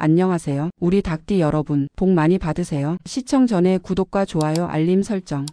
안녕하세요. 우리 닭띠 여러분, 복 많이 받으세요. 시청 전에 구독과 좋아요, 알림 설정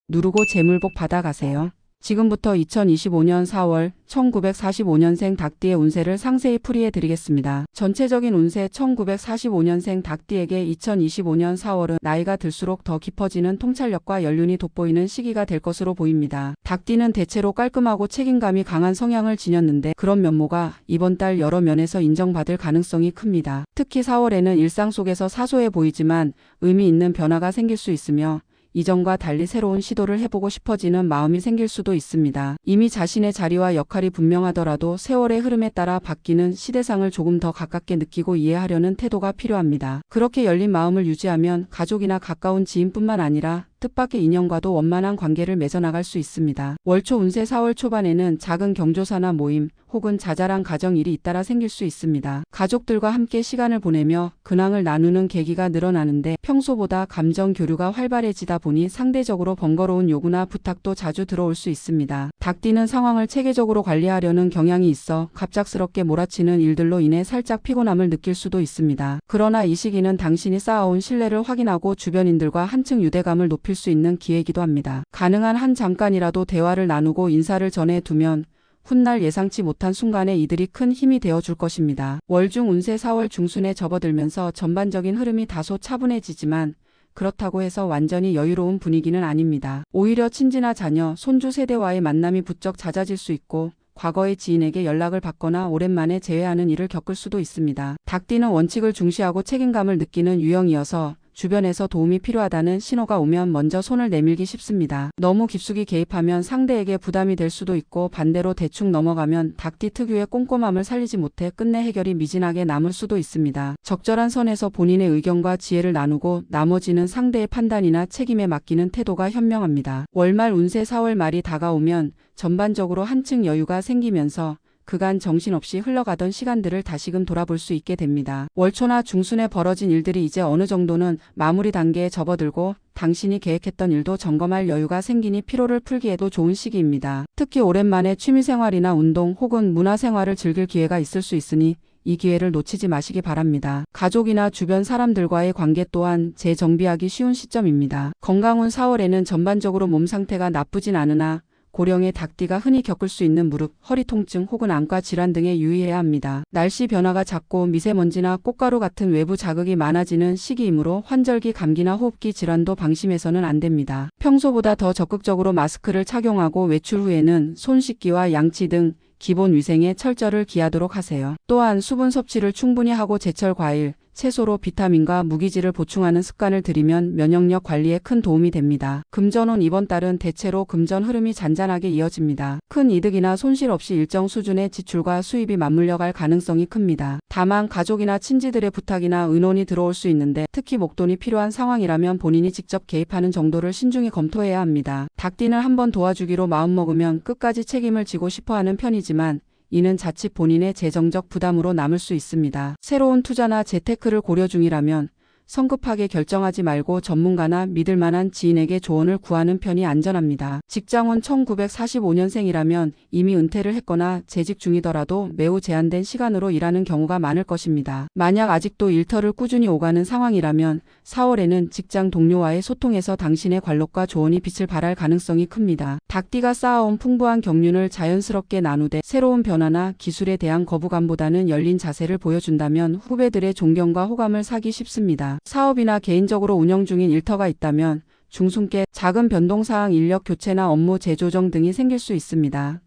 누르고 재물복 받아가세요. 지금부터 2025년 4월 1945년생 닭띠의 운세를 상세히 풀이해 드리겠습니다. 전체적인 운세. 1945년생 닭띠에게 2025년 4월은 나이가 들수록 더 깊어지는 통찰력과 연륜이 돋보이는 시기가 될 것으로 보입니다. 닭띠는 대체로 깔끔하고 책임감이 강한 성향을 지녔는데 그런 면모가 이번 달 여러 면에서 인정받을 가능성이 큽니다. 특히 4월에는 일상 속에서 사소해 보이지만 의미 있는 변화가 생길 수 있으며 이전과 달리 새로운 시도를 해보고 싶어지는 마음이 생길 수도 있습니다. 이미 자신의 자리와 역할이 분명하더라도 세월의 흐름에 따라 바뀌는 시대상을 조금 더 가깝게 느끼고 이해하려는 태도가 필요합니다. 그렇게 열린 마음을 유지하면 가족이나 가까운 지인뿐만 아니라 뜻밖의 인연과도 원만한 관계를 맺어나갈 수 있습니다. 월초 운세. 4월 초반에는 작은 경조사나 모임 혹은 자잘한 가정 일이 잇따라 생길 수 있습니다. 가족들과 함께 시간을 보내며 근황을 나누는 계기가 늘어나는데 평소보다 감정 교류가 활발해지다 보니 상대적으로 번거로운 요구나 부탁도 자주 들어올 수 있습니다. 닭띠는 상황을 체계적으로 관리하려는 경향이 있어 갑작스럽게 몰아치는 일들로 인해 살짝 피곤함을 느낄 수도 있습니다. 그러나 이 시기는 당신이 쌓아온 신뢰를 확인하고 주변인들과 한층 유대감을 높일 수 있는 기회이기도 합니다. 가능한 한 잠깐이라도 대화를 나누고 인사를 전해두면 훗날 예상치 못한 순간에 이들이 큰 힘이 되어줄 것입니다. 월중 운세. 4월 중순에 접어들면서 전반적인 흐름이 다소 차분해지지만 그렇다고 해서 완전히 여유로운 분위기는 아닙니다. 오히려 친지나 자녀, 손주 세대와의 만남이 부쩍 잦아질 수 있고 과거의 지인에게 연락을 받거나 오랜만에 재회하는 일을 겪을 수도 있습니다. 닭띠는 원칙을 중시하고 책임감을 느끼는 유형이어서 주변에서 도움이 필요하다는 신호가 오면 먼저 손을 내밀기 쉽습니다. 너무 깊숙이 개입하면 상대에게 부담이 될 수도 있고 반대로 대충 넘어가면 닭띠 특유의 꼼꼼함을 살리지 못해 끝내 해결이 미진하게 남을 수도 있습니다. 적절한 선에서 본인의 의견과 지혜를 나누고 나머지는 상대의 판단이나 책임에 맡기는 태도가 현명합니다. 월말 운세. 4월 말이 다가오면 전반적으로 한층 여유가 생기면서 그간 정신없이 흘러가던 시간들을 다시금 돌아볼 수 있게 됩니다. 월초나 중순에 벌어진 일들이 이제 어느 정도는 마무리 단계에 접어들고 당신이 계획했던 일도 점검할 여유가 생기니 피로를 풀기에도 좋은 시기입니다. 특히 오랜만에 취미생활이나 운동 혹은 문화생활을 즐길 기회가 있을 수 있으니 이 기회를 놓치지 마시기 바랍니다. 가족이나 주변 사람들과의 관계 또한 재정비하기 쉬운 시점입니다. 건강운. 4월에는 전반적으로 몸 상태가 나쁘진 않으나 고령의 닭띠가 흔히 겪을 수 있는 무릎, 허리 통증 혹은 안과 질환 등에 유의해야 합니다. 날씨 변화가 잦고 미세먼지나 꽃가루 같은 외부 자극이 많아지는 시기이므로 환절기 감기나 호흡기 질환도 방심해서는 안 됩니다. 평소보다 더 적극적으로 마스크를 착용하고 외출 후에는 손 씻기와 양치 등 기본 위생에 철저를 기하도록 하세요. 또한 수분 섭취를 충분히 하고 제철 과일, 채소로 비타민과 무기질을 보충하는 습관을 들이면 면역력 관리에 큰 도움이 됩니다. 금전운. 이번 달은 대체로 금전 흐름이 잔잔하게 이어집니다. 큰 이득이나 손실 없이 일정 수준의 지출과 수입이 맞물려 갈 가능성이 큽니다. 다만 가족이나 친지들의 부탁이나 의논이 들어올 수 있는데 특히 목돈이 필요한 상황이라면 본인이 직접 개입하는 정도를 신중히 검토해야 합니다. 닭띠는 한번 도와주기로 마음먹으면 끝까지 책임을 지고 싶어하는 편이지만 이는 자칫 본인의 재정적 부담으로 남을 수 있습니다. 새로운 투자나 재테크를 고려 중이라면 성급하게 결정하지 말고 전문가나 믿을 만한 지인에게 조언을 구하는 편이 안전합니다. 직장운. 1945년생이라면 이미 은퇴를 했거나 재직 중이더라도 매우 제한된 시간으로 일하는 경우가 많을 것입니다. 만약 아직도 일터를 꾸준히 오가는 상황이라면 4월에는 직장 동료와의 소통에서 당신의 관록과 조언이 빛을 발할 가능성이 큽니다. 닭띠가 쌓아온 풍부한 경륜을 자연스럽게 나누되 새로운 변화나 기술에 대한 거부감보다는 열린 자세를 보여준다면 후배들의 존경과 호감을 사기 쉽습니다. 사업이나 개인적으로 운영 중인 일터가 있다면 중순께 작은 변동사항, 인력 교체나 업무 재조정 등이 생길 수 있습니다.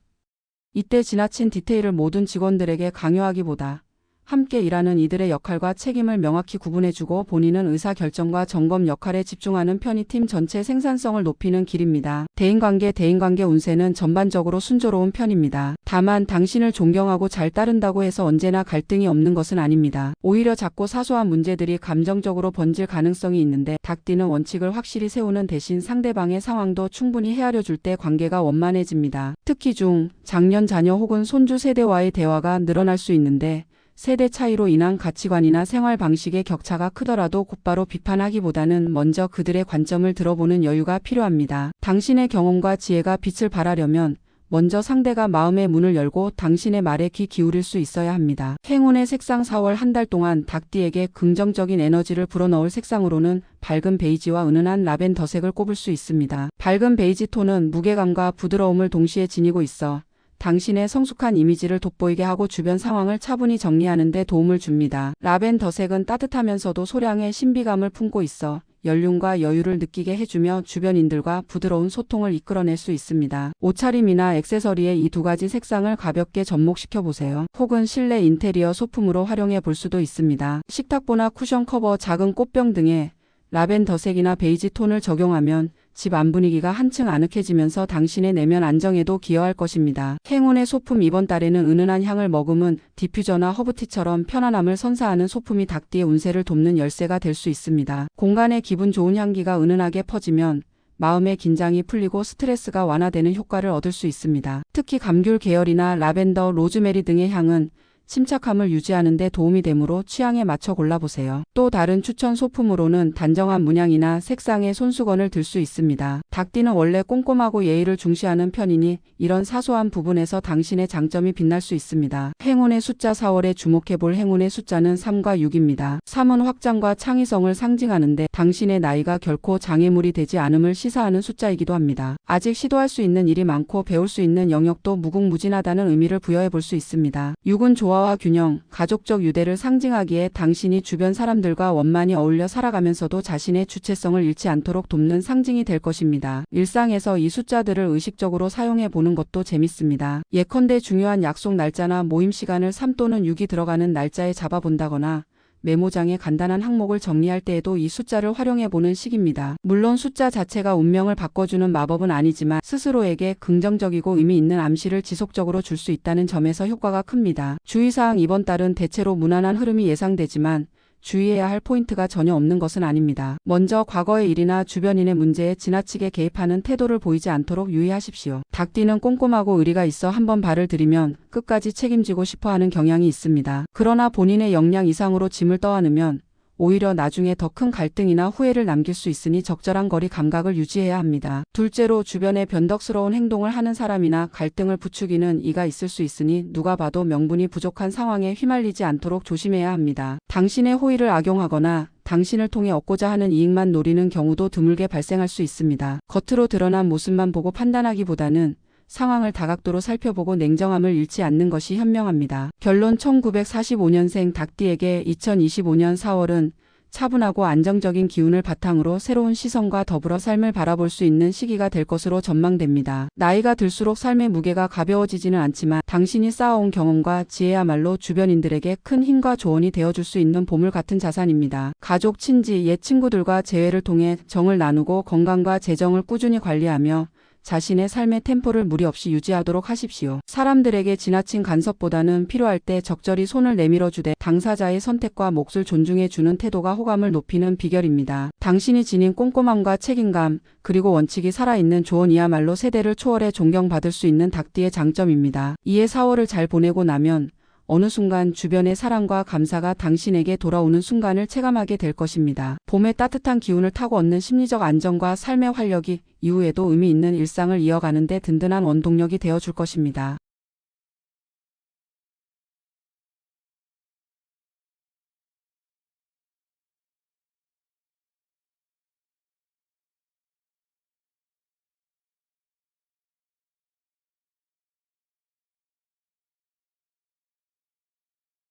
이때 지나친 디테일을 모든 직원들에게 강요하기보다 함께 일하는 이들의 역할과 책임을 명확히 구분해주고 본인은 의사결정과 점검 역할에 집중하는 편이 팀 전체 생산성을 높이는 길입니다. 대인관계 운세는 전반적으로 순조로운 편입니다. 다만 당신을 존경하고 잘 따른다고 해서 언제나 갈등이 없는 것은 아닙니다. 오히려 작고 사소한 문제들이 감정적으로 번질 가능성이 있는데 닭띠는 원칙을 확실히 세우는 대신 상대방의 상황도 충분히 헤아려 줄 때 관계가 원만해집니다. 특히 중, 장년 자녀 혹은 손주 세대와의 대화가 늘어날 수 있는데 세대 차이로 인한 가치관이나 생활 방식의 격차가 크더라도 곧바로 비판하기보다는 먼저 그들의 관점을 들어보는 여유가 필요합니다. 당신의 경험과 지혜가 빛을 발하려면 먼저 상대가 마음의 문을 열고 당신의 말에 귀 기울일 수 있어야 합니다. 행운의 색상 4월 한 달 동안 닭띠에게 긍정적인 에너지를 불어넣을 색상으로는 밝은 베이지와 은은한 라벤더색을 꼽을 수 있습니다. 밝은 베이지 톤은 무게감과 부드러움을 동시에 지니고 있어 당신의 성숙한 이미지를 돋보이게 하고 주변 상황을 차분히 정리하는 데 도움을 줍니다. 라벤더색은 따뜻하면서도 소량의 신비감을 품고 있어 연륜과 여유를 느끼게 해주며 주변인들과 부드러운 소통을 이끌어낼 수 있습니다. 옷차림이나 액세서리의 이 두 가지 색상을 가볍게 접목시켜 보세요. 혹은 실내 인테리어 소품으로 활용해 볼 수도 있습니다. 식탁보나 쿠션 커버, 작은 꽃병 등에 라벤더색이나 베이지 톤을 적용하면 집 안 분위기가 한층 아늑해지면서 당신의 내면 안정에도 기여할 것입니다. 행운의 소품 이번 달에는 은은한 향을 머금은 디퓨저나 허브티처럼 편안함을 선사하는 소품이 닭띠의 운세를 돕는 열쇠가 될 수 있습니다. 공간에 기분 좋은 향기가 은은하게 퍼지면 마음의 긴장이 풀리고 스트레스가 완화되는 효과를 얻을 수 있습니다. 특히 감귤 계열이나 라벤더, 로즈메리 등의 향은 침착함을 유지하는 데 도움이 되므로 취향에 맞춰 골라보세요. 또 다른 추천 소품으로는 단정한 문양이나 색상의 손수건을 들 수 있습니다. 닭띠는 원래 꼼꼼하고 예의를 중시하는 편이니 이런 사소한 부분에서 당신의 장점이 빛날 수 있습니다. 행운의 숫자 4월에 주목해볼 행운의 숫자는 3과 6입니다. 3은 확장과 창의성을 상징하는데 당신의 나이가 결코 장애물이 되지 않음을 시사하는 숫자이기도 합니다. 아직 시도할 수 있는 일이 많고 배울 수 있는 영역도 무궁무진하다는 의미를 부여해 볼 수 있습니다. 6은 조화와 균형, 가족적 유대를 상징하기에 당신이 주변 사람들과 원만히 어울려 살아가면서도 자신의 주체성을 잃지 않도록 돕는 상징이 될 것입니다. 일상에서 이 숫자들을 의식적으로 사용해 보는 것도 재밌습니다. 예컨대 중요한 약속 날짜나 모임 시간을 3 또는 6이 들어가는 날짜에 잡아본다거나 메모장에 간단한 항목을 정리할 때에도 이 숫자를 활용해 보는 시기입니다. 물론 숫자 자체가 운명을 바꿔주는 마법은 아니지만 스스로에게 긍정적이고 의미 있는 암시를 지속적으로 줄 수 있다는 점에서 효과가 큽니다. 주의사항 이번 달은 대체로 무난한 흐름이 예상되지만 주의해야 할 포인트가 전혀 없는 것은 아닙니다. 먼저 과거의 일이나 주변인의 문제에 지나치게 개입하는 태도를 보이지 않도록 유의하십시오. 닭띠는 꼼꼼하고 의리가 있어 한번 발을 들이면 끝까지 책임지고 싶어하는 경향이 있습니다. 그러나 본인의 역량 이상으로 짐을 떠안으면 오히려 나중에 더 큰 갈등이나 후회를 남길 수 있으니 적절한 거리 감각을 유지해야 합니다. 둘째로 주변에 변덕스러운 행동을 하는 사람이나 갈등을 부추기는 이가 있을 수 있으니 누가 봐도 명분이 부족한 상황에 휘말리지 않도록 조심해야 합니다. 당신의 호의를 악용하거나 당신을 통해 얻고자 하는 이익만 노리는 경우도 드물게 발생할 수 있습니다. 겉으로 드러난 모습만 보고 판단하기보다는 상황을 다각도로 살펴보고 냉정함을 잃지 않는 것이 현명합니다. 결론 1945년생 닭띠에게 2025년 4월은 차분하고 안정적인 기운을 바탕으로 새로운 시선과 더불어 삶을 바라볼 수 있는 시기가 될 것으로 전망됩니다. 나이가 들수록 삶의 무게가 가벼워지지는 않지만 당신이 쌓아온 경험과 지혜야말로 주변인들에게 큰 힘과 조언이 되어줄 수 있는 보물 같은 자산입니다. 가족, 친지, 옛 친구들과 재회를 통해 정을 나누고 건강과 재정을 꾸준히 관리하며 자신의 삶의 템포를 무리 없이 유지하도록 하십시오. 사람들에게 지나친 간섭보다는 필요할 때 적절히 손을 내밀어 주되 당사자의 선택과 몫을 존중해 주는 태도가 호감을 높이는 비결입니다. 당신이 지닌 꼼꼼함과 책임감, 그리고 원칙이 살아있는 조언이야말로 세대를 초월해 존경받을 수 있는 닭띠의 장점입니다. 이에 4월을 잘 보내고 나면 어느 순간 주변의 사랑과 감사가 당신에게 돌아오는 순간을 체감하게 될 것입니다. 봄의 따뜻한 기운을 타고 얻는 심리적 안정과 삶의 활력이 이후에도 의미 있는 일상을 이어가는 데 든든한 원동력이 되어줄 것입니다.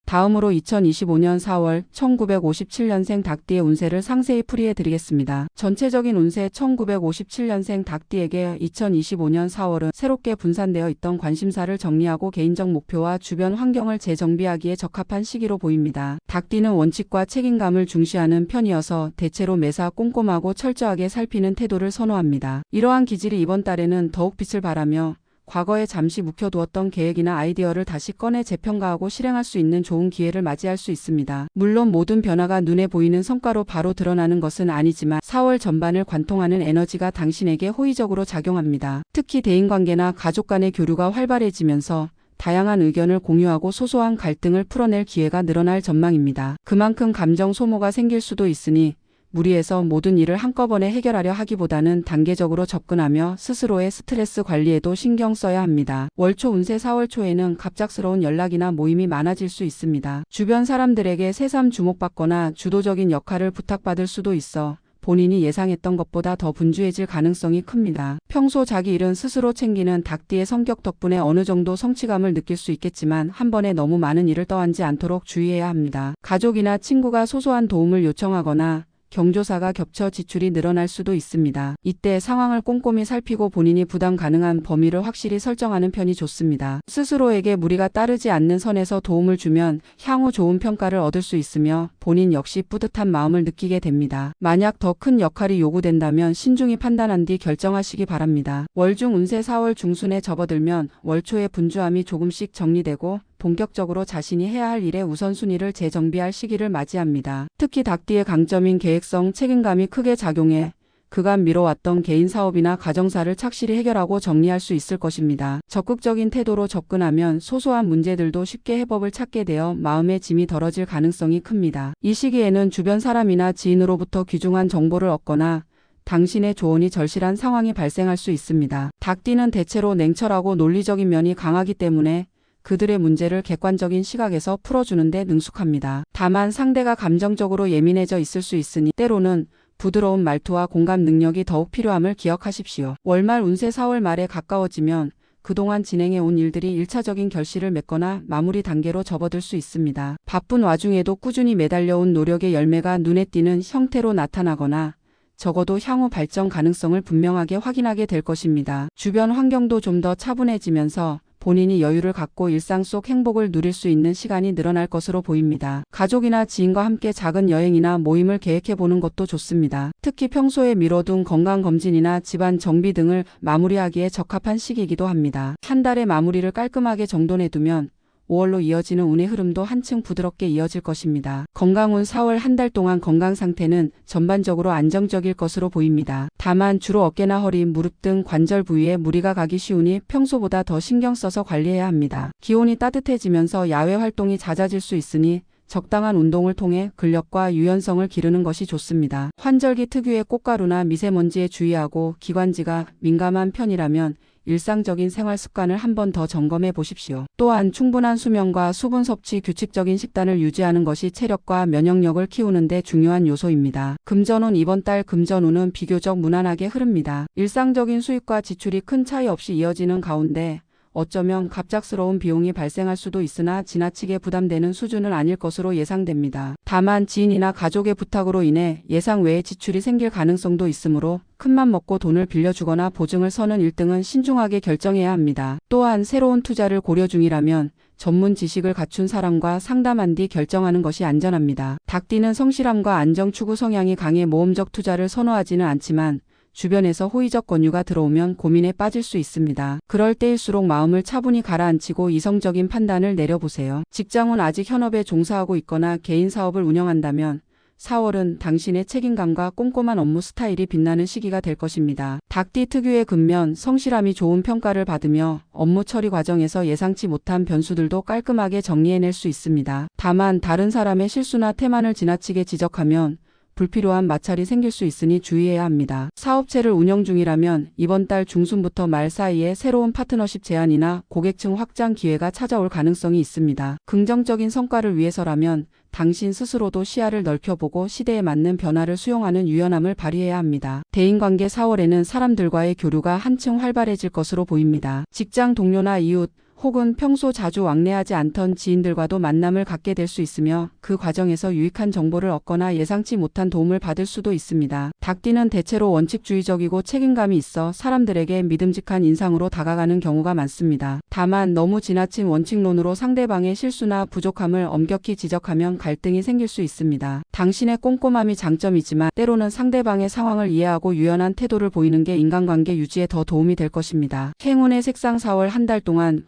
다음으로 2025년 4월 1957년생 닭띠의 운세를 상세히 풀이해 드리겠습니다. 전체적인 운세 1957년생 닭띠에게 2025년 4월은 새롭게 분산되어 있던 관심사를 정리하고 개인적 목표와 주변 환경을 재정비하기에 적합한 시기로 보입니다. 닭띠는 원칙과 책임감을 중시하는 편이어서 대체로 매사 꼼꼼하고 철저하게 살피는 태도를 선호합니다. 이러한 기질이 이번 달에는 더욱 빛을 발하며 과거에 잠시 묵혀두었던 계획이나 아이디어를 다시 꺼내 재평가하고 실행할 수 있는 좋은 기회를 맞이할 수 있습니다. 물론 모든 변화가 눈에 보이는 성과로 바로 드러나는 것은 아니지만 4월 전반을 관통하는 에너지가 당신에게 호의적으로 작용합니다. 특히 대인관계나 가족 간의 교류가 활발해지면서 다양한 의견을 공유하고 소소한 갈등을 풀어낼 기회가 늘어날 전망입니다. 그만큼 감정 소모가 생길 수도 있으니 무리해서 모든 일을 한꺼번에 해결하려 하기보다는 단계적으로 접근하며 스스로의 스트레스 관리에도 신경 써야 합니다. 월초 운세 4월 초에는 갑작스러운 연락이나 모임이 많아질 수 있습니다. 주변 사람들에게 새삼 주목받거나 주도적인 역할을 부탁받을 수도 있어 본인이 예상했던 것보다 더 분주해질 가능성이 큽니다. 평소 자기 일은 스스로 챙기는 닭띠의 성격 덕분에 어느 정도 성취감을 느낄 수 있겠지만 한 번에 너무 많은 일을 떠안지 않도록 주의해야 합니다. 가족이나 친구가 소소한 도움을 요청하거나 경조사가 겹쳐 지출이 늘어날 수도 있습니다. 이때 상황을 꼼꼼히 살피고 본인이 부담 가능한 범위를 확실히 설정하는 편이 좋습니다. 스스로에게 무리가 따르지 않는 선에서 도움을 주면 향후 좋은 평가를 얻을 수 있으며 본인 역시 뿌듯한 마음을 느끼게 됩니다. 만약 더 큰 역할이 요구된다면 신중히 판단한 뒤 결정하시기 바랍니다. 월중 운세 4월 중순에 접어들면 월초의 분주함이 조금씩 정리되고 본격적으로 자신이 해야 할 일의 우선순위를 재정비할 시기를 맞이합니다. 특히 닭띠의 강점인 계획성, 책임감이 크게 작용해 그간 미뤄왔던 개인 사업이나 가정사를 착실히 해결하고 정리할 수 있을 것입니다. 적극적인 태도로 접근하면 소소한 문제들도 쉽게 해법을 찾게 되어 마음의 짐이 덜어질 가능성이 큽니다. 이 시기에는 주변 사람이나 지인으로부터 귀중한 정보를 얻거나 당신의 조언이 절실한 상황이 발생할 수 있습니다. 닭띠는 대체로 냉철하고 논리적인 면이 강하기 때문에 그들의 문제를 객관적인 시각에서 풀어주는 데 능숙합니다. 다만 상대가 감정적으로 예민해져 있을 수 있으니 때로는 부드러운 말투와 공감 능력이 더욱 필요함을 기억하십시오. 월말 운세 4월 말에 가까워지면 그동안 진행해 온 일들이 1차적인 결실을 맺거나 마무리 단계로 접어들 수 있습니다. 바쁜 와중에도 꾸준히 매달려온 노력의 열매가 눈에 띄는 형태로 나타나거나 적어도 향후 발전 가능성을 분명하게 확인하게 될 것입니다. 주변 환경도 좀 더 차분해지면서 본인이 여유를 갖고 일상 속 행복을 누릴 수 있는 시간이 늘어날 것으로 보입니다. 가족이나 지인과 함께 작은 여행이나 모임을 계획해보는 것도 좋습니다. 특히 평소에 미뤄둔 건강검진이나 집안 정비 등을 마무리하기에 적합한 시기이기도 합니다. 한 달의 마무리를 깔끔하게 정돈해두면 5월로 이어지는 운의 흐름도 한층 부드럽게 이어질 것입니다. 건강운 4월 한 달 동안 건강 상태는 전반적으로 안정적일 것으로 보입니다. 다만 주로 어깨나 허리, 무릎 등 관절 부위에 무리가 가기 쉬우니 평소보다 더 신경 써서 관리해야 합니다. 기온이 따뜻해지면서 야외 활동이 잦아질 수 있으니 적당한 운동을 통해 근력과 유연성을 기르는 것이 좋습니다. 환절기 특유의 꽃가루나 미세먼지에 주의하고 기관지가 민감한 편이라면 일상적인 생활 습관을 한 번 더 점검해 보십시오. 또한 충분한 수면과 수분 섭취, 규칙적인 식단을 유지하는 것이 체력과 면역력을 키우는 데 중요한 요소입니다. 금전운 이번 달 금전운은 비교적 무난하게 흐릅니다. 일상적인 수입과 지출이 큰 차이 없이 이어지는 가운데 어쩌면 갑작스러운 비용이 발생할 수도 있으나 지나치게 부담되는 수준은 아닐 것으로 예상됩니다. 다만 지인이나 가족의 부탁으로 인해 예상 외의 지출이 생길 가능성도 있으므로 큰맘 먹고 돈을 빌려주거나 보증을 서는 일등은 신중하게 결정해야 합니다. 또한 새로운 투자를 고려 중이라면 전문 지식을 갖춘 사람과 상담한 뒤 결정하는 것이 안전합니다. 닭띠는 성실함과 안정 추구 성향이 강해 모험적 투자를 선호하지는 않지만 주변에서 호의적 권유가 들어오면 고민에 빠질 수 있습니다. 그럴 때일수록 마음을 차분히 가라앉히고 이성적인 판단을 내려보세요. 직장은 아직 현업에 종사하고 있거나 개인 사업을 운영한다면 4월은 당신의 책임감과 꼼꼼한 업무 스타일이 빛나는 시기가 될 것입니다. 닭띠 특유의 근면, 성실함이 좋은 평가를 받으며 업무 처리 과정에서 예상치 못한 변수들도 깔끔하게 정리해낼 수 있습니다. 다만 다른 사람의 실수나 태만을 지나치게 지적하면 불필요한 마찰이 생길 수 있으니 주의해야 합니다. 사업체를 운영 중이라면 이번 달 중순부터 말 사이에 새로운 파트너십 제안이나 고객층 확장 기회가 찾아올 가능성이 있습니다. 긍정적인 성과를 위해서라면 당신 스스로도 시야를 넓혀보고 시대에 맞는 변화를 수용하는 유연함을 발휘해야 합니다. 대인관계 4월에는 사람들과의 교류가 한층 활발해질 것으로 보입니다. 직장 동료나 이웃, 혹은 평소 자주 왕래하지 않던 지인들과도 만남을 갖게 될 수 있으며 그 과정에서 유익한 정보를 얻거나 예상치 못한 도움을 받을 수도 있습니다. 닭띠는 대체로 원칙주의적이고 책임감이 있어 사람들에게 믿음직한 인상으로 다가가는 경우가 많습니다. 다만 너무 지나친 원칙론으로 상대방의 실수나 부족함을 엄격히 지적하면 갈등이 생길 수 있습니다. 당신의 꼼꼼함이 장점이지만 때로는 상대방의 상황을 이해하고 유연한 태도를 보이는 게 인간관계 유지에 더 도움이 될 것입니다. 행운의 색상 4월 한 달 동안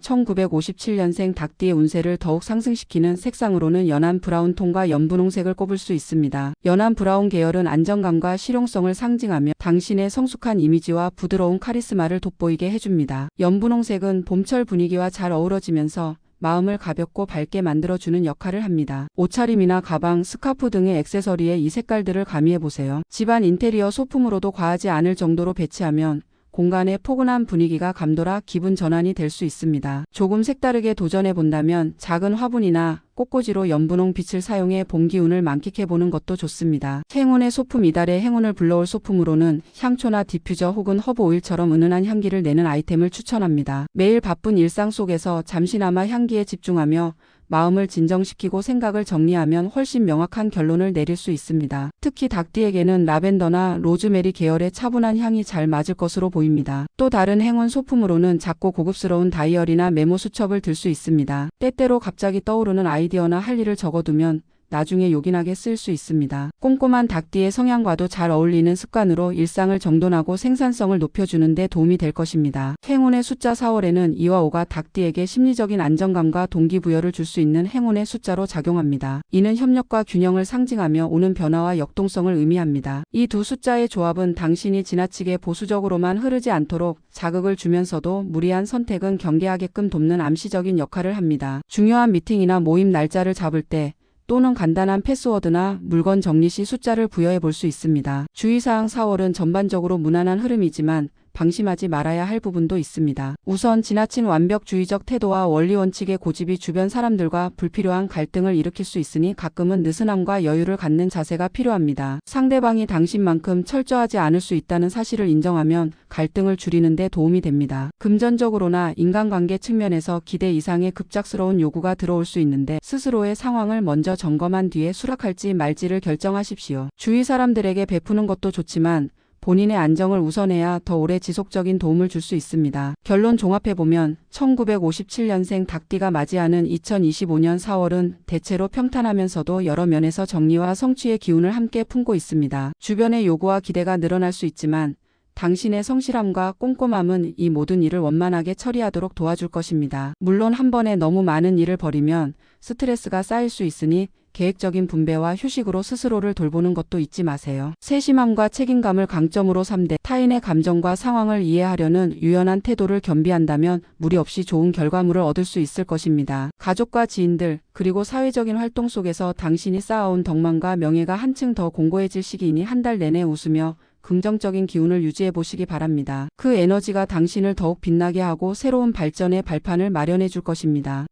1957년생 닭띠의 운세를 더욱 상승시키는 색상으로는 연한 브라운 톤과 연분홍색을 꼽을 수 있습니다. 연한 브라운 계열은 안정감과 실용성을 상징하며 당신의 성숙한 이미지와 부드러운 카리스마를 돋보이게 해줍니다. 연분홍색은 봄철 분위기와 잘 어우러지면서 마음을 가볍고 밝게 만들어주는 역할을 합니다. 옷차림이나 가방, 스카프 등의 액세서리에 이 색깔들을 가미해보세요. 집안 인테리어 소품으로도 과하지 않을 정도로 배치하면 공간의 포근한 분위기가 감돌아 기분 전환이 될 수 있습니다. 조금 색다르게 도전해본다면 작은 화분이나 꽃꽂이로 연분홍 빛을 사용해 봄 기운을 만끽해보는 것도 좋습니다. 행운의 소품. 이달의 행운을 불러올 소품으로는 향초나 디퓨저 혹은 허브 오일처럼 은은한 향기를 내는 아이템을 추천합니다. 매일 바쁜 일상 속에서 잠시나마 향기에 집중하며 마음을 진정시키고 생각을 정리하면 훨씬 명확한 결론을 내릴 수 있습니다. 특히 닭띠에게는 라벤더나 로즈메리 계열의 차분한 향이 잘 맞을 것으로 보입니다. 또 다른 행운 소품으로는 작고 고급스러운 다이어리나 메모 수첩을 들 수 있습니다. 때때로 갑자기 떠오르는 아이디어나 할 일을 적어두면 나중에 요긴하게 쓸 수 있습니다. 꼼꼼한 닭띠의 성향과도 잘 어울리는 습관으로 일상을 정돈하고 생산성을 높여주는 데 도움이 될 것입니다. 행운의 숫자 4월에는 2와 5가 닭띠에게 심리적인 안정감과 동기부여를 줄 수 있는 행운의 숫자로 작용합니다. 이는 협력과 균형을 상징하며 오는 변화와 역동성을 의미합니다. 이 두 숫자의 조합은 당신이 지나치게 보수적으로만 흐르지 않도록 자극을 주면서도 무리한 선택은 경계하게끔 돕는 암시적인 역할을 합니다. 중요한 미팅이나 모임 날짜를 잡을 때 또는 간단한 패스워드나 물건 정리 시 숫자를 부여해 볼 수 있습니다. 주의사항. 4월은 전반적으로 무난한 흐름이지만 방심하지 말아야 할 부분도 있습니다. 우선 지나친 완벽주의적 태도와 원리원칙의 고집이 주변 사람들과 불필요한 갈등을 일으킬 수 있으니 가끔은 느슨함과 여유를 갖는 자세가 필요합니다. 상대방이 당신만큼 철저하지 않을 수 있다는 사실을 인정하면 갈등을 줄이는 데 도움이 됩니다. 금전적으로나 인간관계 측면에서 기대 이상의 급작스러운 요구가 들어올 수 있는데 스스로의 상황을 먼저 점검한 뒤에 수락할지 말지를 결정하십시오. 주위 사람들에게 베푸는 것도 좋지만 본인의 안정을 우선해야 더 오래 지속적인 도움을 줄 수 있습니다. 결론 종합해보면 1957년생 닭띠가 맞이하는 2025년 4월은 대체로 평탄하면서도 여러 면에서 정리와 성취의 기운을 함께 품고 있습니다. 주변의 요구와 기대가 늘어날 수 있지만 당신의 성실함과 꼼꼼함은 이 모든 일을 원만하게 처리하도록 도와줄 것입니다. 물론 한 번에 너무 많은 일을 벌이면 스트레스가 쌓일 수 있으니 계획적인 분배와 휴식으로 스스로를 돌보는 것도 잊지 마세요. 세심함과 책임감을 강점으로 삼되 타인의 감정과 상황을 이해하려는 유연한 태도를 겸비한다면 무리 없이 좋은 결과물을 얻을 수 있을 것입니다. 가족과 지인들 그리고 사회적인 활동 속에서 당신이 쌓아온 덕망과 명예가 한층 더 공고해질 시기이니 한 달 내내 웃으며 긍정적인 기운을 유지해 보시기 바랍니다. 그 에너지가 당신을 더욱 빛나게 하고 새로운 발전의 발판을 마련해 줄 것입니다.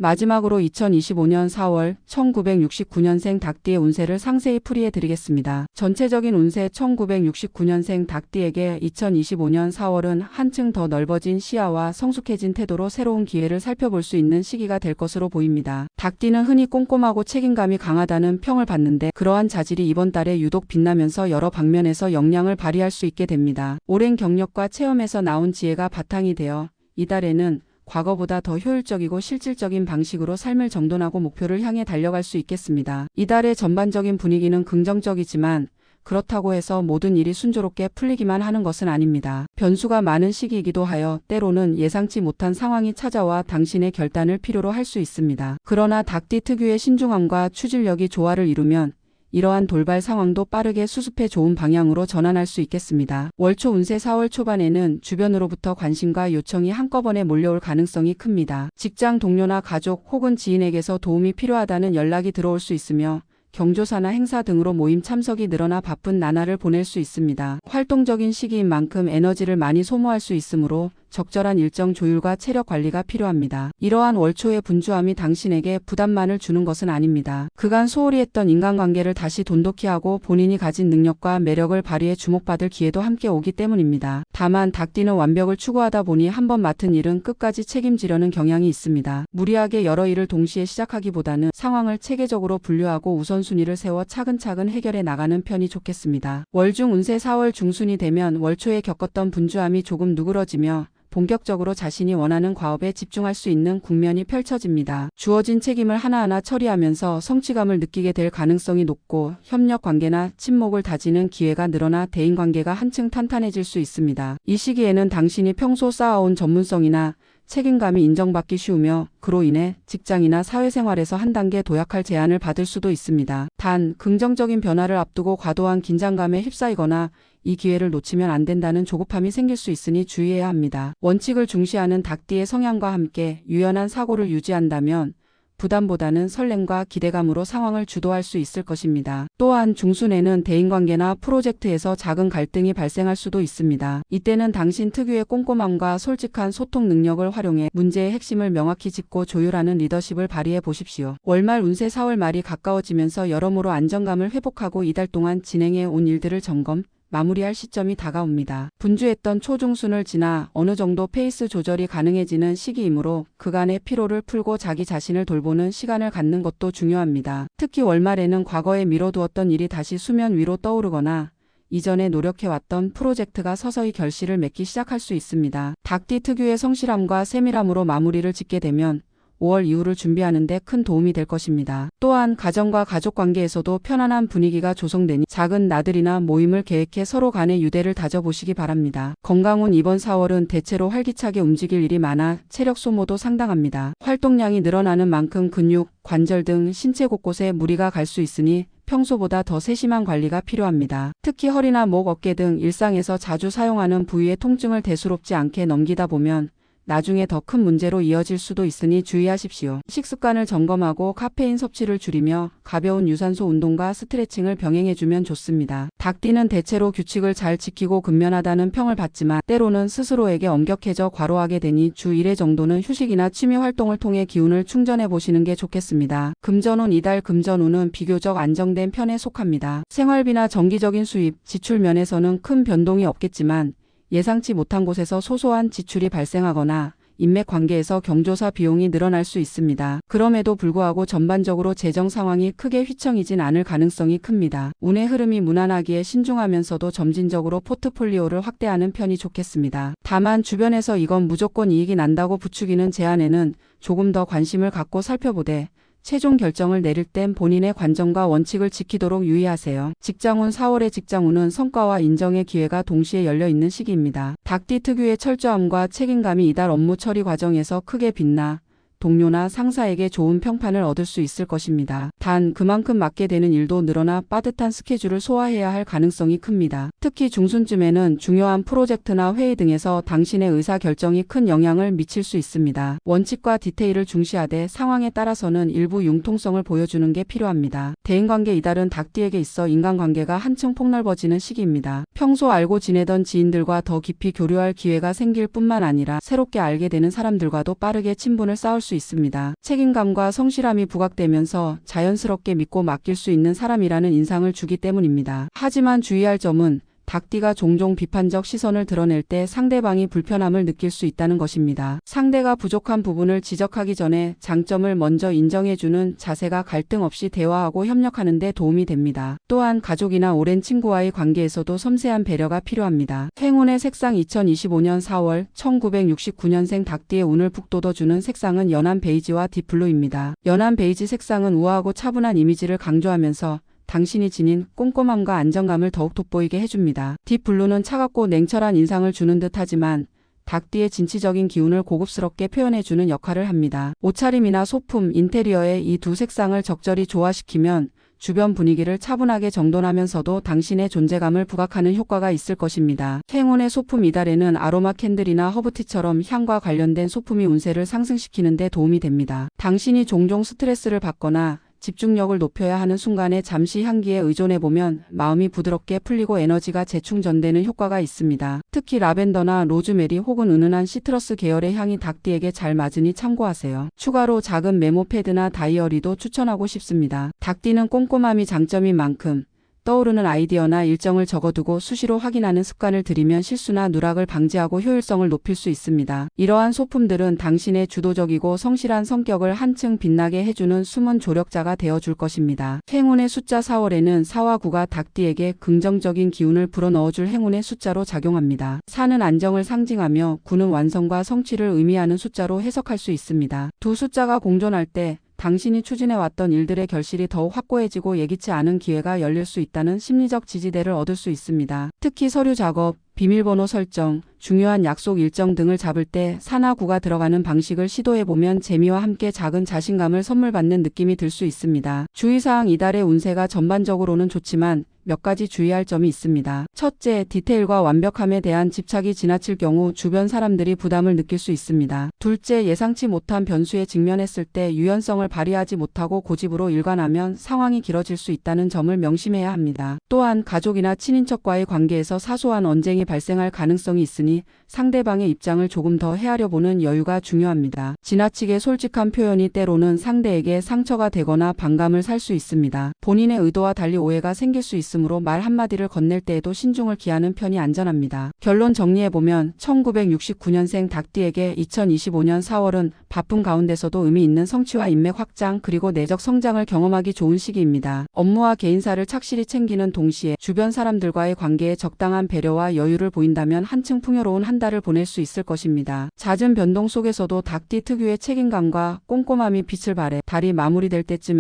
마지막으로 2025년 4월 1969년생 닭띠의 운세를 상세히 풀이해 드리겠습니다. 전체적인 운세. 1969년생 닭띠에게 2025년 4월은 한층 더 넓어진 시야와 성숙해진 태도로 새로운 기회를 살펴볼 수 있는 시기가 될 것으로 보입니다. 닭띠는 흔히 꼼꼼하고 책임감이 강하다는 평을 받는데 그러한 자질이 이번 달에 유독 빛나면서 여러 방면에서 역량을 발휘할 수 있게 됩니다. 오랜 경력과 체험에서 나온 지혜가 바탕이 되어 이달에는 과거보다 더 효율적이고 실질적인 방식으로 삶을 정돈하고 목표를 향해 달려갈 수 있겠습니다. 이달의 전반적인 분위기는 긍정적이지만 그렇다고 해서 모든 일이 순조롭게 풀리기만 하는 것은 아닙니다. 변수가 많은 시기이기도 하여 때로는 예상치 못한 상황이 찾아와 당신의 결단을 필요로 할 수 있습니다. 그러나 닭띠 특유의 신중함과 추진력이 조화를 이루면 이러한 돌발 상황도 빠르게 수습해 좋은 방향으로 전환할 수 있겠습니다. 월초 운세. 4월 초반에는 주변으로부터 관심과 요청이 한꺼번에 몰려올 가능성이 큽니다. 직장 동료나 가족 혹은 지인에게서 도움이 필요하다는 연락이 들어올 수 있으며 경조사나 행사 등으로 모임 참석이 늘어나 바쁜 나날을 보낼 수 있습니다. 활동적인 시기인 만큼 에너지를 많이 소모할 수 있으므로 적절한 일정 조율과 체력 관리가 필요합니다. 이러한 월초의 분주함이 당신에게 부담만을 주는 것은 아닙니다. 그간 소홀히 했던 인간관계를 다시 돈독히 하고 본인이 가진 능력과 매력을 발휘해 주목받을 기회도 함께 오기 때문입니다. 다만 닭띠는 완벽을 추구하다 보니 한번 맡은 일은 끝까지 책임지려는 경향이 있습니다. 무리하게 여러 일을 동시에 시작하기보다는 상황을 체계적으로 분류하고 우선순위를 세워 차근차근 해결해 나가는 편이 좋겠습니다. 월중 운세 4월 중순이 되면 월초에 겪었던 분주함이 조금 누그러지며 본격적으로 자신이 원하는 과업에 집중할 수 있는 국면이 펼쳐집니다. 주어진 책임을 하나하나 처리하면서 성취감을 느끼게 될 가능성이 높고 협력 관계나 친목을 다지는 기회가 늘어나 대인관계가 한층 탄탄해질 수 있습니다. 이 시기에는 당신이 평소 쌓아온 전문성이나 책임감이 인정받기 쉬우며 그로 인해 직장이나 사회생활에서 한 단계 도약할 제안을 받을 수도 있습니다. 단, 긍정적인 변화를 앞두고 과도한 긴장감에 휩싸이거나 이 기회를 놓치면 안 된다는 조급함이 생길 수 있으니 주의해야 합니다. 원칙을 중시하는 닭띠의 성향과 함께 유연한 사고를 유지한다면 부담보다는 설렘과 기대감으로 상황을 주도할 수 있을 것입니다. 또한 중순에는 대인관계나 프로젝트에서 작은 갈등이 발생할 수도 있습니다. 이때는 당신 특유의 꼼꼼함과 솔직한 소통 능력을 활용해 문제의 핵심을 명확히 짚고 조율하는 리더십을 발휘해 보십시오. 월말 운세 4월 말이 가까워지면서 여러모로 안정감을 회복하고 이달 동안 진행해 온 일들을 점검, 마무리할 시점이 다가옵니다. 분주했던 초중순을 지나 어느 정도 페이스 조절이 가능해지는 시기이므로 그간의 피로를 풀고 자기 자신을 돌보는 시간을 갖는 것도 중요합니다. 특히 월말에는 과거에 미뤄두었던 일이 다시 수면 위로 떠오르거나 이전에 노력해왔던 프로젝트가 서서히 결실을 맺기 시작할 수 있습니다. 닭띠 특유의 성실함과 세밀함으로 마무리를 짓게 되면 5월 이후를 준비하는 데 큰 도움이 될 것입니다. 또한 가정과 가족 관계에서도 편안한 분위기가 조성되니 작은 나들이나 모임을 계획해 서로 간의 유대를 다져보시기 바랍니다. 건강운 이번 4월은 대체로 활기차게 움직일 일이 많아 체력 소모도 상당합니다. 활동량이 늘어나는 만큼 근육, 관절 등 신체 곳곳에 무리가 갈 수 있으니 평소보다 더 세심한 관리가 필요합니다. 특히 허리나 목, 어깨 등 일상에서 자주 사용하는 부위의 통증을 대수롭지 않게 넘기다 보면 나중에 더 큰 문제로 이어질 수도 있으니 주의하십시오. 식습관을 점검하고 카페인 섭취를 줄이며 가벼운 유산소 운동과 스트레칭을 병행해주면 좋습니다. 닭띠는 대체로 규칙을 잘 지키고 근면하다는 평을 받지만 때로는 스스로에게 엄격해져 과로하게 되니 주 1회 정도는 휴식이나 취미 활동을 통해 기운을 충전해 보시는 게 좋겠습니다. 금전운 이달 금전운은 비교적 안정된 편에 속합니다. 생활비나 정기적인 수입, 지출 면에서는 큰 변동이 없겠지만 예상치 못한 곳에서 소소한 지출이 발생하거나 인맥 관계에서 경조사 비용이 늘어날 수 있습니다. 그럼에도 불구하고 전반적으로 재정 상황이 크게 휘청이진 않을 가능성이 큽니다. 운의 흐름이 무난하기에 신중하면서도 점진적으로 포트폴리오를 확대하는 편이 좋겠습니다. 다만 주변에서 이건 무조건 이익이 난다고 부추기는 제안에는 조금 더 관심을 갖고 살펴보되 최종 결정을 내릴 땐 본인의 관점과 원칙을 지키도록 유의하세요. 직장운 4월의 직장운은 성과와 인정의 기회가 동시에 열려있는 시기입니다. 닭띠 특유의 철저함과 책임감이 이달 업무 처리 과정에서 크게 빛나 동료나 상사에게 좋은 평판을 얻을 수 있을 것입니다. 단 그만큼 맡게 되는 일도 늘어나 빠듯한 스케줄을 소화해야 할 가능성이 큽니다. 특히 중순쯤에는 중요한 프로젝트나 회의 등에서 당신의 의사결정이 큰 영향을 미칠 수 있습니다. 원칙과 디테일을 중시하되 상황에 따라서는 일부 융통성을 보여주는 게 필요합니다. 대인관계 이달은 닭띠에게 있어 인간관계가 한층 폭넓어지는 시기입니다. 평소 알고 지내던 지인들과 더 깊이 교류할 기회가 생길 뿐만 아니라 새롭게 알게 되는 사람들과도 빠르게 친분을 쌓을 수 있습니다. 책임감과 성실함이 부각되면서 자연스럽게 믿고 맡길 수 있는 사람이라는 인상을 주기 때문입니다. 하지만 주의할 점은 닭띠가 종종 비판적 시선을 드러낼 때 상대방이 불편함을 느낄 수 있다는 것입니다. 상대가 부족한 부분을 지적하기 전에 장점을 먼저 인정해주는 자세가 갈등 없이 대화하고 협력하는 데 도움이 됩니다. 또한 가족이나 오랜 친구와의 관계에서도 섬세한 배려가 필요합니다. 행운의 색상 2025년 4월 1969년생 닭띠의 운을 푹 돋워주는 색상은 연한 베이지와 딥블루입니다. 연한 베이지 색상은 우아하고 차분한 이미지를 강조하면서 당신이 지닌 꼼꼼함과 안정감을 더욱 돋보이게 해줍니다. 딥블루는 차갑고 냉철한 인상을 주는 듯하지만 닭띠의 진취적인 기운을 고급스럽게 표현해주는 역할을 합니다. 옷차림이나 소품, 인테리어에 이 두 색상을 적절히 조화시키면 주변 분위기를 차분하게 정돈하면서도 당신의 존재감을 부각하는 효과가 있을 것입니다. 행운의 소품 이달에는 아로마 캔들이나 허브티처럼 향과 관련된 소품이 운세를 상승시키는 데 도움이 됩니다. 당신이 종종 스트레스를 받거나 집중력을 높여야 하는 순간에 잠시 향기에 의존해보면 마음이 부드럽게 풀리고 에너지가 재충전되는 효과가 있습니다. 특히 라벤더나 로즈메리 혹은 은은한 시트러스 계열의 향이 닭띠에게 잘 맞으니 참고하세요. 추가로 작은 메모 패드나 다이어리도 추천하고 싶습니다. 닭띠는 꼼꼼함이 장점인 만큼 떠오르는 아이디어나 일정을 적어두고 수시로 확인하는 습관을 들이면 실수나 누락을 방지하고 효율성을 높일 수 있습니다. 이러한 소품들은 당신의 주도적이고 성실한 성격을 한층 빛나게 해주는 숨은 조력자가 되어줄 것입니다. 행운의 숫자 4월에는 4와 9가 닭띠에게 긍정적인 기운을 불어넣어줄 행운의 숫자로 작용합니다. 4는 안정을 상징하며 9는 완성과 성취를 의미하는 숫자로 해석할 수 있습니다. 두 숫자가 공존할 때 당신이 추진해왔던 일들의 결실이 더욱 확고해지고 예기치 않은 기회가 열릴 수 있다는 심리적 지지대를 얻을 수 있습니다. 특히 서류 작업, 비밀번호 설정, 중요한 약속 일정 등을 잡을 때 4나 9가 들어가는 방식을 시도해보면 재미와 함께 작은 자신감을 선물 받는 느낌이 들 수 있습니다. 주의사항 이달의 운세가 전반적으로는 좋지만 몇 가지 주의할 점이 있습니다. 첫째, 디테일과 완벽함에 대한 집착이 지나칠 경우 주변 사람들이 부담을 느낄 수 있습니다. 둘째, 예상치 못한 변수에 직면했을 때 유연성을 발휘하지 못하고 고집으로 일관하면 상황이 길어질 수 있다는 점을 명심해야 합니다. 또한 가족이나 친인척과의 관계에서 사소한 언쟁이 발생할 가능성이 있으니 상대방의 입장을 조금 더 헤아려 보는 여유가 중요합니다. 지나치게 솔직한 표현이 때로는 상대에게 상처가 되거나 반감을 살 수 있습니다. 본인의 의도와 달리 오해가 생길 수 있으므로 말 한마디를 건넬 때에도 신중을 기하는 편이 안전합니다. 결론 정리해보면 1969년생 닭띠에게 2025년 4월은 바쁜 가운데서도 의미 있는 성취와 인맥 확장 그리고 내적 성장을 경험하기 좋은 시기입니다. 업무와 개인사를 착실히 챙기는 동시에 주변 사람들과의 관계에 적당한 배려와 여유를 보인다면 한층 풍요로운 한 달을 보낼 수 있을 것입니다. 잦은 변동 속에서도 닭띠 특유의 책임감과 꼼꼼함이 빛을 발해 달이 마무리될 때쯤에는